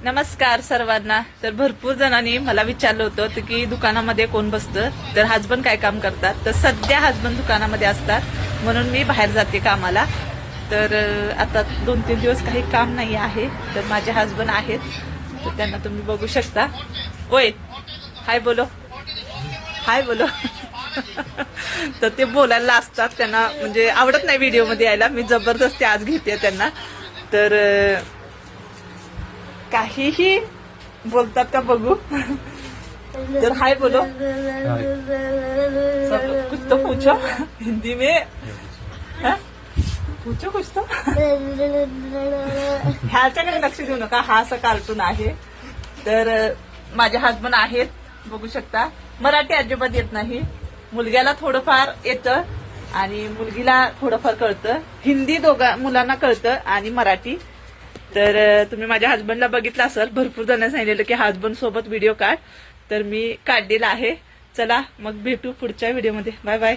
नमस्कार सर्वांना. तर भरपूर जणांनी मला विचारलं होतं की दुकानामध्ये कोण बसतं, तर हजबंड काय काम करतात. तर सध्या हजबंड दुकानामध्ये असतात, म्हणून मी बाहेर जाते कामाला. तर आता 2-3 दिवस काही काम नाही आहे. तर माझे हजबंड आहेत, तर त्यांना तुम्ही बघू शकता. ओय हाय बोलो, हाय बोलो. तर ते बोलायला असतात, त्यांना म्हणजे आवडत नाही व्हिडिओमध्ये यायला. मी जबरदस्ती आज घेते त्यांना. तर काहीही बोलतात का बघू. तर हाय बोलो. कुछ तो पूछो हिंदी में. पूछो कुछ तो. ह्याच्याकडे लक्ष देऊ नका, हा असा कार्टून आहे. तर माझे हजबंड आहेत, बघू शकता. मराठी अजिबात येत नाही. मुलग्याला थोडंफार येतं आणि मुलगीला थोडंफार कळतं. हिंदी दोघा मुलांना कळतं आणि मराठी. तर तुम्ही माझ्या हजबंडला बघितलं असेल, भरपूर जणांनी सांगितलेलं की हजबंड सोबत व्हिडिओ काढ. तर मी काढलेला आहे. चला मग भेटू पुढच्या व्हिडिओमध्ये. Bye bye.